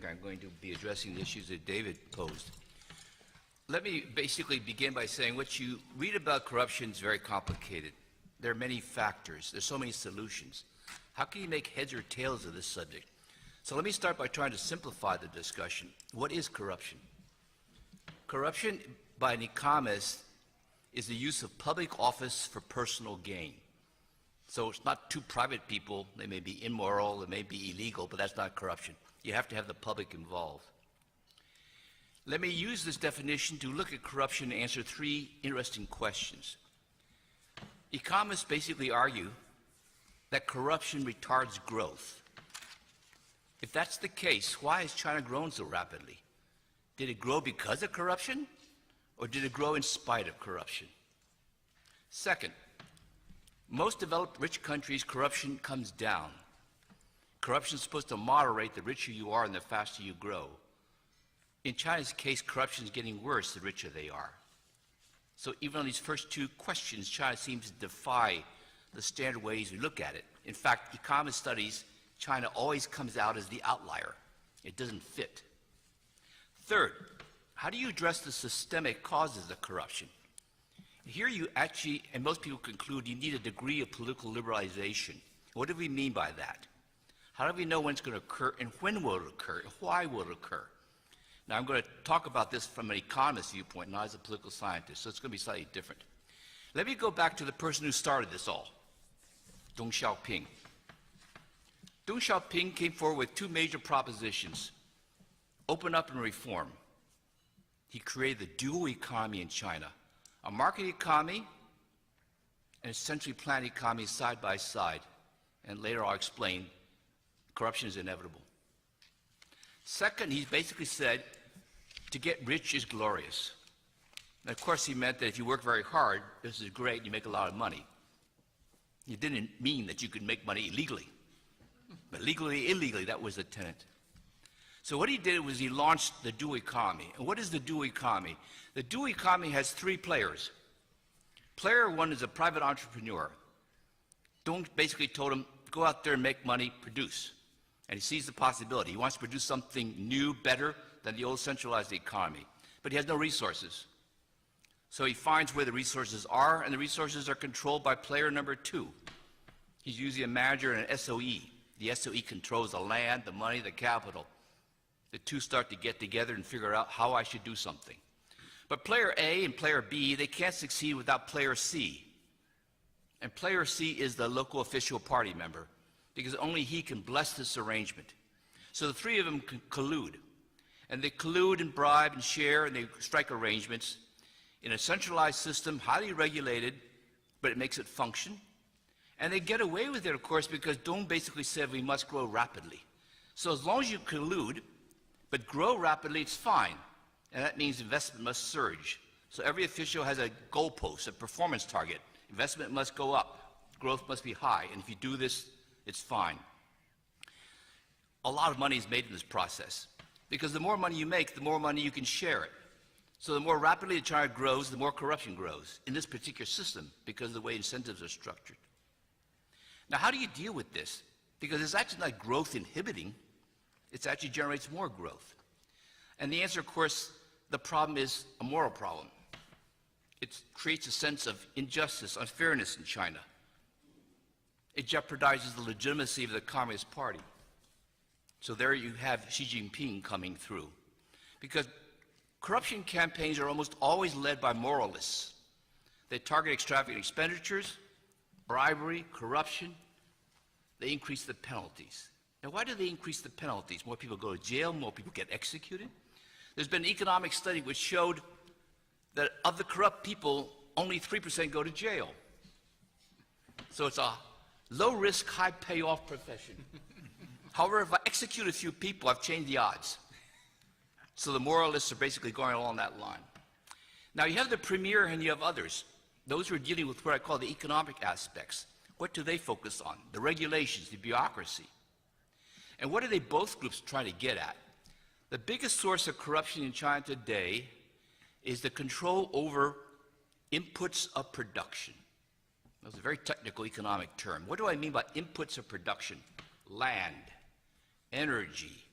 I'm going to be addressing the issues that David posed. Let me basically begin by saying what you read about corruption is very complicated. There are many factors. There's so many solutions. How can you make heads or tails of this subject? So let me start by trying to simplify the discussion. What is corruption? Corruption, by an economist, is the use of public office for personal gain. So it's not two private people. They may be immoral, they may be illegal, but that's not corruption. You have to have the public involved. Let me use this definition to look at corruption and answer three interesting questions. Economists basically argue that corruption retards growth. If that's the case, why has China grown so rapidly? Did it grow because of corruption, or did it grow in spite of corruption? Second, most developed rich countries, corruption comes down. Corruption is supposed to moderate the richer you are and the faster you grow. In China's case, corruption is getting worse the richer they are. So even on these first two questions, China seems to defy the standard ways we look at it. In fact, economist studies, China always comes out as the outlier. It doesn't fit. Third, how do you address the systemic causes of corruption? Here you actually, and most people conclude, you need a degree of political liberalization. What do we mean by that? How do we know when it's going to occur, and when will it occur, and why will it occur? Now, I'm going to talk about this from an economist viewpoint, not as a political scientist, so it's going to be slightly different. Let me go back to the person who started this all, Deng Xiaoping. Deng Xiaoping came forward with two major propositions: open up and reform. He created the dual economy in China, a market economy and a centrally planned economy side by side. And later I'll explain corruption is inevitable. Second, he basically said, to get rich is glorious. And of course, he meant that if you work very hard, this is great, you make a lot of money. He didn't mean that you could make money illegally. But legally, illegally, that was the tenet. So what he did was he launched the dual economy. And what is the dual economy? The dual economy has three players. Player one is a private entrepreneur. Deng basically told him, go out there and make money, produce. And he sees the possibility. He wants to produce something new, better than the old centralized economy. But he has no resources. So he finds where the resources are, and the resources are controlled by player number two. He's usually a manager and an SOE. The SOE controls the land, the money, the capital. The two start to get together and figure out how I should do something. But player A and player B, they can't succeed without player C. And player C is the local official party member, because only he can bless this arrangement. So the three of them collude. And they collude and bribe and share, and they strike arrangements in a centralized system, highly regulated, but it makes it function. And they get away with it, of course, because Deng basically said we must grow rapidly. So as long as you collude, but grow rapidly, it's fine. And that means investment must surge. So every official has a goalpost, a performance target. Investment must go up. Growth must be high. And if you do this, it's fine. A lot of money is made in this process, because the more money you make, the more money you can share it. So the more rapidly China grows, the more corruption grows in this particular system, because of the way incentives are structured. Now, how do you deal with this? Because it's actually not growth inhibiting, it actually generates more growth. And the answer, of course, the problem is a moral problem. It creates a sense of injustice, unfairness in China. It jeopardizes the legitimacy of the Communist Party. So there you have Xi Jinping coming through. Because corruption campaigns are almost always led by moralists. They target extravagant expenditures, bribery, corruption. They increase the penalties. Now, why do they increase the penalties? More people go to jail, more people get executed. There's been an economic study which showed that of the corrupt people, only 3% go to jail. So it's a low-risk, high-payoff profession. However, if I execute a few people, I've changed the odds. So the moralists are basically going along that line. Now, you have the premier and you have others. Those who are dealing with what I call the economic aspects. What do they focus on? The regulations, the bureaucracy. And what are they both groups trying to get at? The biggest source of corruption in China today is the control over inputs of production. That's a very technical economic term. What do I mean by inputs of production? Land, energy,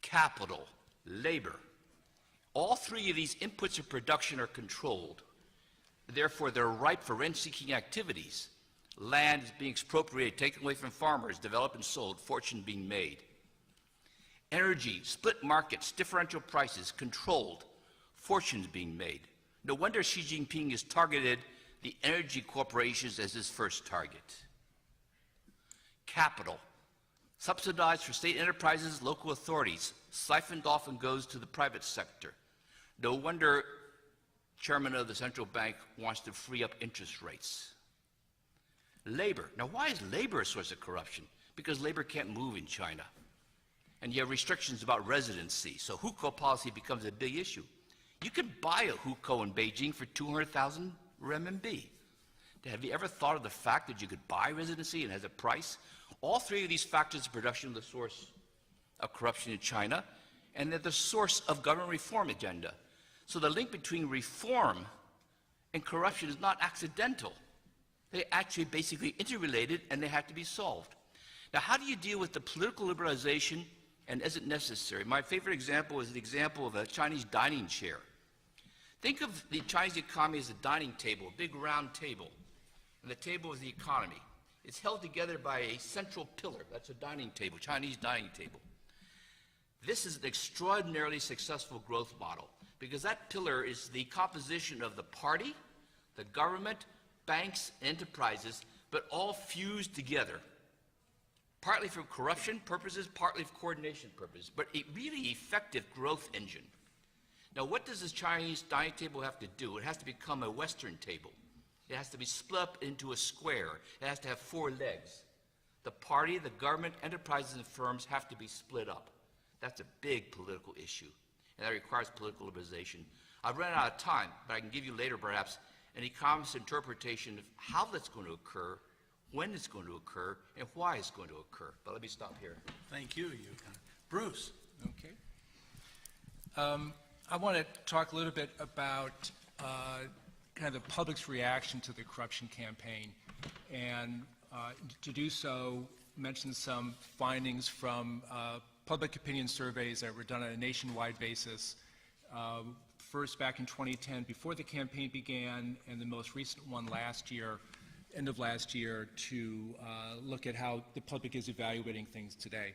capital, labor. All three of these inputs of production are controlled. Therefore, they're ripe for rent-seeking activities. Land is being expropriated, taken away from farmers, developed and sold, fortune being made. Energy, split markets, differential prices, controlled, fortunes being made. No wonder Xi Jinping has targeted the energy corporations as his first target. Capital, subsidized for state enterprises, local authorities, siphoned off and goes to the private sector. No wonder Chairman of the central bank wants to free up interest rates. Labor. Now, why is labor a source of corruption? Because labor can't move in China. And you have restrictions about residency, so hukou policy becomes a big issue. You can buy a hukou in Beijing for 200,000 renminbi. Have you ever thought of the fact that you could buy residency and it has a price? All three of these factors of production are the source of corruption in China, and they're the source of government reform agenda. So the link between reform and corruption is not accidental. They actually basically interrelated, and they have to be solved. Now, how do you deal with the political liberalization, and is it necessary? My favorite example is the example of a Chinese dining chair. Think of the Chinese economy as a dining table, a big round table, and the table is the economy. It's held together by a central pillar. That's a dining table, Chinese dining table. This is an extraordinarily successful growth model because that pillar is the composition of the party, the government, banks, enterprises, but all fused together, partly for corruption purposes, partly for coordination purposes, but a really effective growth engine. Now, what does this Chinese dining table have to do? It has to become a Western table. It has to be split up into a square. It has to have 4 legs. The party, the government, enterprises, and firms have to be split up. That's a big political issue, and that requires political liberalization. I've run out of time, but I can give you later, perhaps, an economist's interpretation of how that's going to occur, when it's going to occur, and why it's going to occur. But let me stop here. Thank you, Yukon. Bruce. Okay. I want to talk a little bit about kind of the public's reaction to the corruption campaign, and to do so, mention some findings from public opinion surveys that were done on a nationwide basis. First back in 2010, before the campaign began, and the most recent one last year, end of last year, to look at how the public is evaluating things today.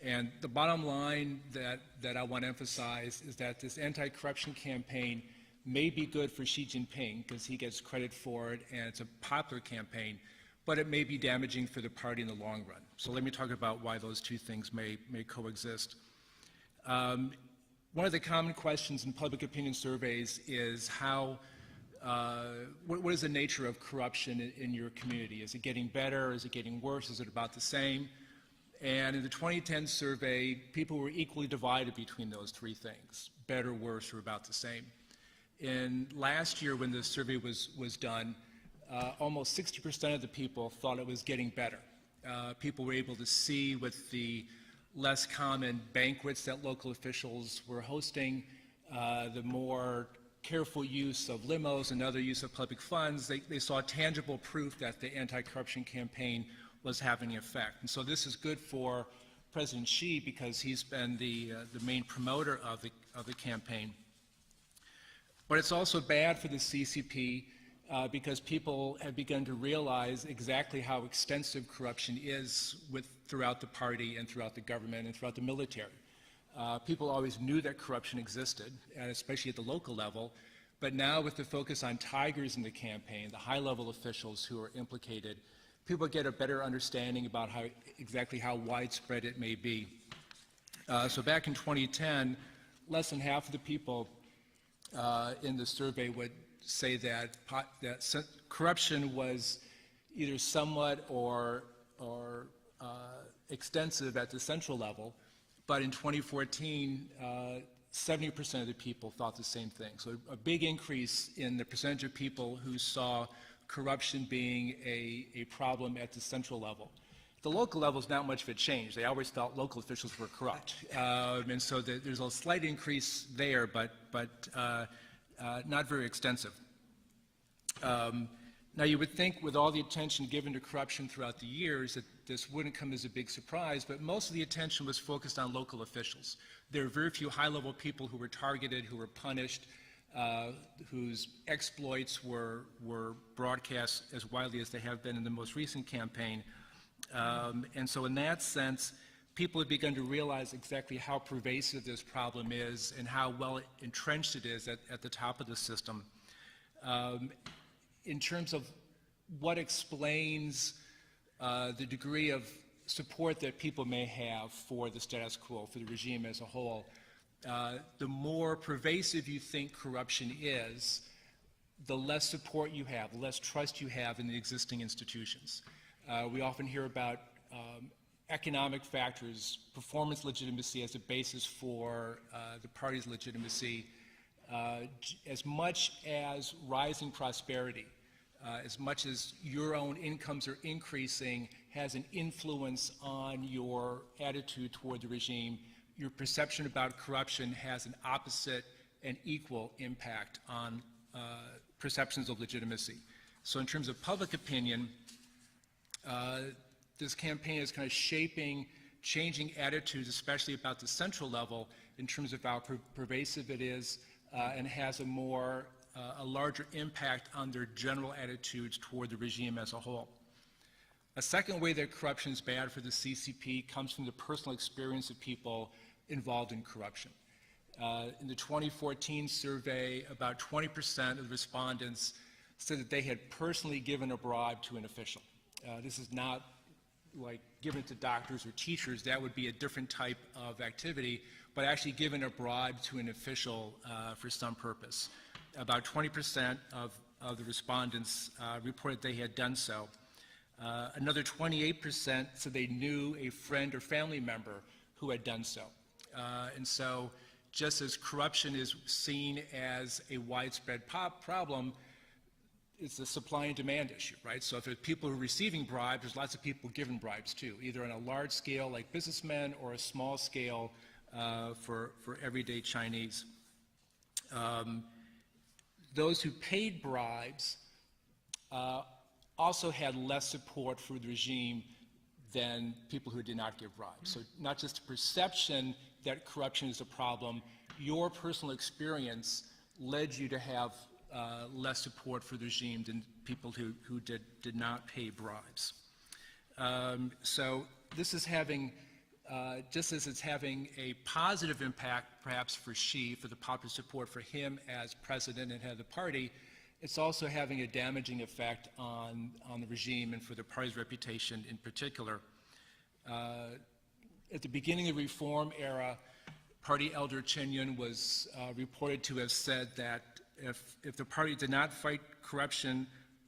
And the bottom line that I want to emphasize is that this anti-corruption campaign may be good for Xi Jinping because he gets credit for it and it's a popular campaign, but it may be damaging for the party in the long run. So let me talk about why those two things may coexist. One of the common questions in public opinion surveys is how, what is the nature of corruption in your community? Is it getting better? Is it getting worse? Is it about the same? And in the 2010 survey, people were equally divided between those three things, better, worse, or about the same. In last year, when the survey was done, almost 60% of the people thought it was getting better. People were able to see with the less common banquets that local officials were hosting, the more careful use of limos and other use of public funds, they saw tangible proof that the anti-corruption campaign was having an effect. And so this is good for President Xi because he's been the main promoter of the campaign. But it's also bad for the CCP because people have begun to realize exactly how extensive corruption is throughout the party and throughout the government and throughout the military. People always knew that corruption existed, and especially at the local level, but now with the focus on tigers in the campaign, the high-level officials who are implicated, people get a better understanding about exactly how widespread it may be. So back in 2010, less than half of the people in the survey would say that corruption was either somewhat or extensive at the central level, but in 2014, 70% of the people thought the same thing. So a big increase in the percentage of people who saw corruption being a problem at the central level. At the local level is not much of a change. They always thought local officials were corrupt. And so there's a slight increase there, but not very extensive. Now, you would think with all the attention given to corruption throughout the years that this wouldn't come as a big surprise, but most of the attention was focused on local officials. There are very few high-level people who were targeted, who were punished, whose exploits were broadcast as widely as they have been in the most recent campaign. And so in that sense, people have begun to realize exactly how pervasive this problem is and how well entrenched it is at the top of the system. In terms of what explains the degree of support that people may have for the status quo, for the regime as a whole, the more pervasive you think corruption is, the less support you have, the less trust you have in the existing institutions. We often hear about economic factors, performance legitimacy as a basis for the party's legitimacy, as much as rising prosperity, as much as your own incomes are increasing, has an influence on your attitude toward the regime. Your perception about corruption has an opposite and equal impact on perceptions of legitimacy. So in terms of public opinion, this campaign is kind of changing attitudes, especially about the central level, in terms of how pervasive it is, and has a larger impact on their general attitudes toward the regime as a whole. A second way that corruption is bad for the CCP comes from the personal experience of people involved in corruption. In the 2014 survey, about 20% of the respondents said that they had personally given a bribe to an official. This is not like given to doctors or teachers. That would be a different type of activity, but actually given a bribe to an official for some purpose. About 20% of the respondents reported they had done so. Another 28% said they knew a friend or family member who had done so. And so just as corruption is seen as a widespread problem, it's a supply and demand issue, right? So if there's people who are receiving bribes, there's lots of people giving bribes too, either on a large scale like businessmen or a small scale for everyday Chinese. Those who paid bribes also had less support for the regime than people who did not give bribes. So not just a perception that corruption is a problem, your personal experience led you to have less support for the regime than people who did not pay bribes. So this is having, just as it's having a positive impact perhaps for Xi, for the popular support for him as president and head of the party, it's also having a damaging effect on the regime and for the party's reputation in particular. At the beginning of the reform era, party elder Chen Yun was reported to have said that if the party did not fight corruption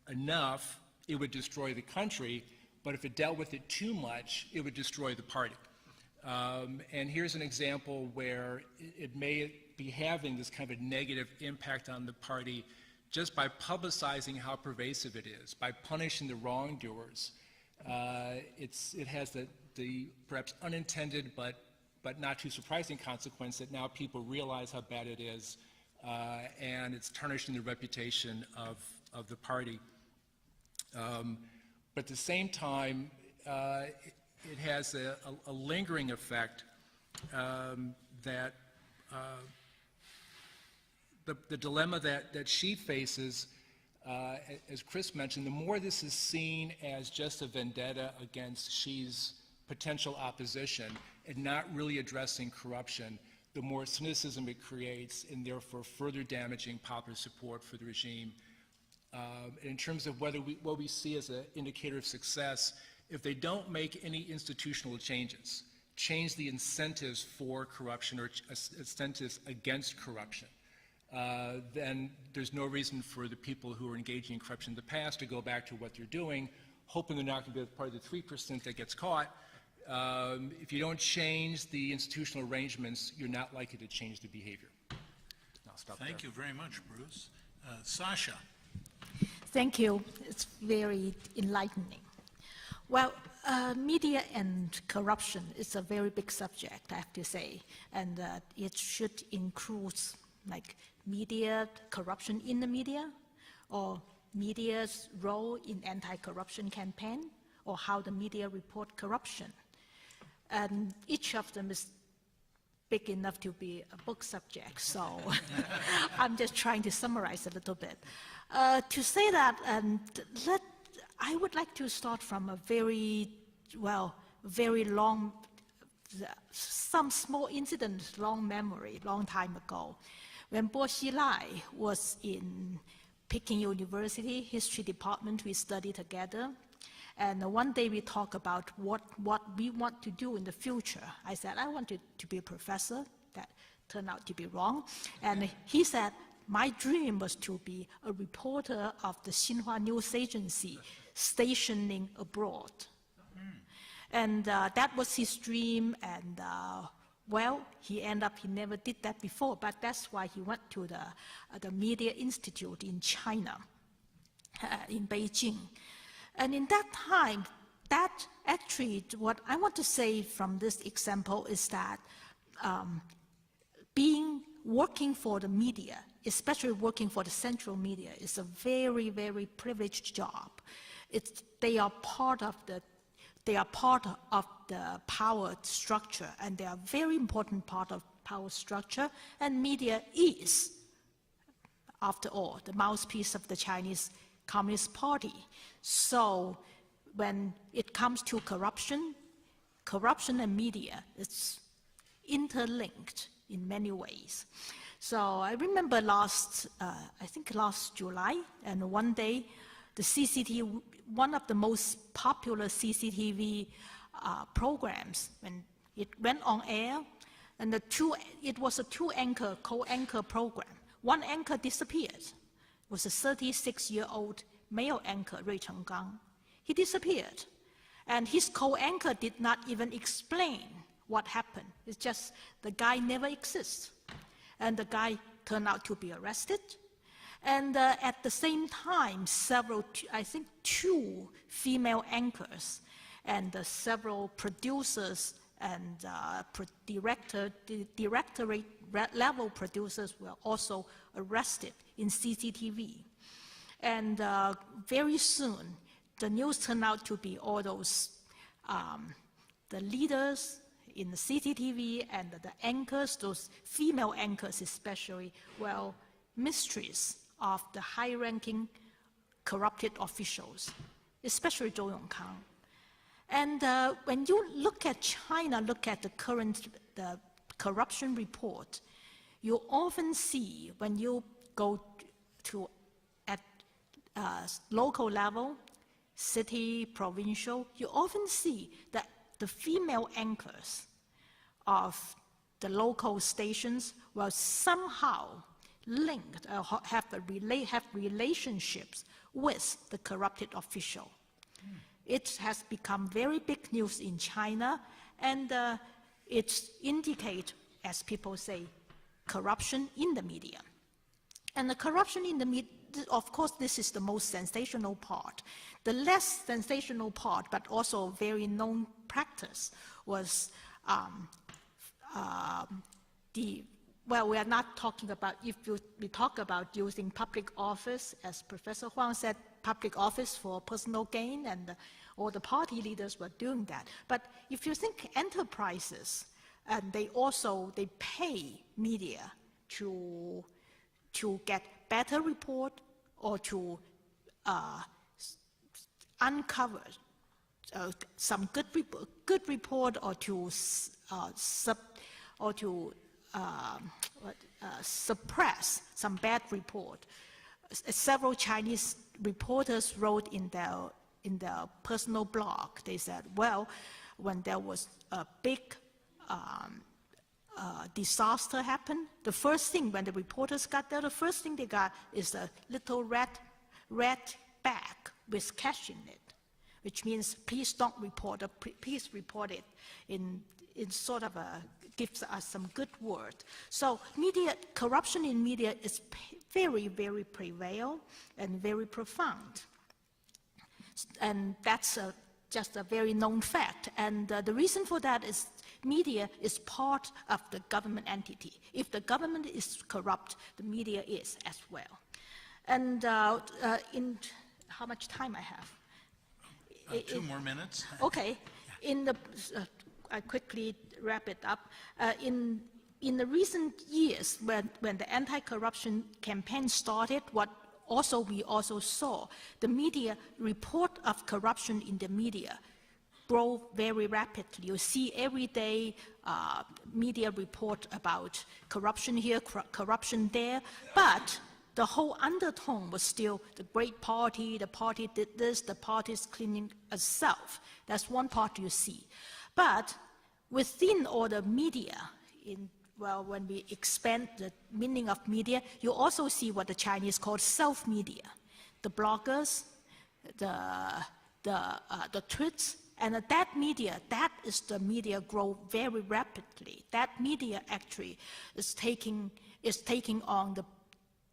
enough, it would destroy the country, but if it dealt with it too much, it would destroy the party. And here's an example where it may be having this kind of a negative impact on the party just by publicizing how pervasive it is, by punishing the wrongdoers. It has the perhaps unintended but not too surprising consequence that now people realize how bad it is, and it's tarnishing the reputation of the party. But at the same time, it has a lingering effect that the dilemma that Xi faces, as Chris mentioned, the more this is seen as just a vendetta against Xi's potential opposition and not really addressing corruption, the more cynicism it creates and therefore further damaging popular support for the regime. In terms of what we see as an indicator of success, if they don't make any institutional changes, change the incentives for corruption or incentives against corruption, then there's no reason for the people who are engaging in corruption in the past to go back to what they're doing, hoping they're not going to be part of the 3% that gets caught. If you don't change the institutional arrangements, you're not likely to change the behavior. I'll stop there. Thank you very much, Bruce. Sasha. Thank you. It's very enlightening. Well, media and corruption is a very big subject, I have to say, and it should include like media, corruption in the media, or media's role in anti-corruption campaign, or how the media report corruption. And each of them is big enough to be a book subject, so I'm just trying to summarize a little bit. To say that, I would like to start from a very long, some small incident, long memory, long time ago. When Bo Xilai was in Peking University History Department, we studied together. And one day we talked about what we want to do in the future. I said, I wanted to be a professor. That turned out to be wrong. And he said, my dream was to be a reporter of the Xinhua News Agency stationing abroad. And that was his dream, and well, he never did that before, but that's why he went to the Media Institute in China, in Beijing. And in that time, that actually, what I want to say from this example is that working for the media, especially working for the central media, is a very, very privileged job. They are part of the power structure, and they are a very important part of power structure, and media is, after all, the mouthpiece of the Chinese Communist Party. So when it comes to corruption and media, it's interlinked in many ways. So I remember I think last July, and one day, one of the most popular CCTV programs, when it went on air, and it was a co-anchor program. One anchor disappeared. It was a 36-year-old male anchor, Rui Chenggang. He disappeared. And his co-anchor did not even explain what happened. It's just the guy never exists. And the guy turned out to be arrested. And at the same time, I think two female anchors and several producers and directorate level producers were also arrested in CCTV. And very soon, the news turned out to be all those, the leaders in the CCTV and the anchors, those female anchors especially, well, mysteries of the high-ranking corrupted officials, especially Zhou Yongkang. And when you look at China, look at the corruption report, you often see, when you go to at local level, city, provincial, you often see that the female anchors of the local stations will somehow linked, have relationships with the corrupted official. It has become very big news in China, and it indicates, as people say, corruption in the media. And the corruption in the media, of course, this is the most sensational part. The less sensational part, but also very known practice, was well, we are not talking about, we talk about using public office, as Professor Huang said, public office for personal gain, and all the party leaders were doing that. But if you think enterprises, and they pay media to get better report, or to uncover some good report, or to suppress some bad report. Several Chinese reporters wrote in their personal blog. They said, well, when there was a big disaster happened, the first thing, when the reporters got there, the first thing they got is a little red bag with cash in it, which means please don't report, or please report it in sort of gives us some good word. So corruption in media is very, very prevalent and very profound. And that's just a very known fact. And the reason for that is media is part of the government entity. If the government is corrupt, the media is as well. And in how much time I have? 2 more minutes. Okay. I quickly wrap it up. In the recent years, when the anti-corruption campaign started, we also saw the media report of corruption in the media grow very rapidly. You see every day media report about corruption here, corruption there, but the whole undertone was still the great party, the party did this, the party's cleaning itself. That's one part you see. But within all the media, when we expand the meaning of media, you also see what the Chinese call self-media. The bloggers, the tweets, and that media, that is the media grow very rapidly. That media actually is taking on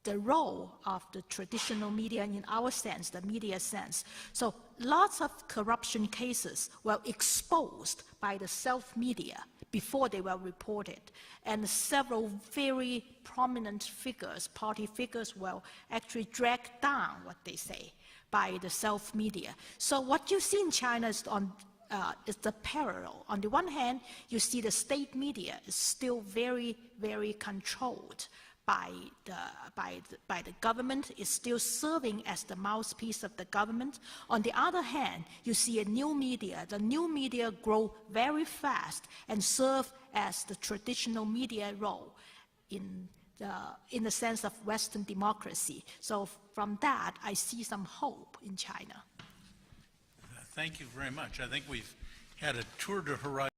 the role of the traditional media in our sense, the media sense. So lots of corruption cases were exposed by the self-media before they were reported. And several very prominent figures, party figures, were actually dragged down, what they say, by the self-media. So what you see in China is the parallel. On the one hand, you see the state media is still very, very controlled by the government, is still serving as the mouthpiece of the government. On the other hand, you see a new media. The new media grow very fast and serve as the traditional media role in the sense of Western democracy. So from that, I see some hope in China. Thank you very much. I think we've had a tour de horizon.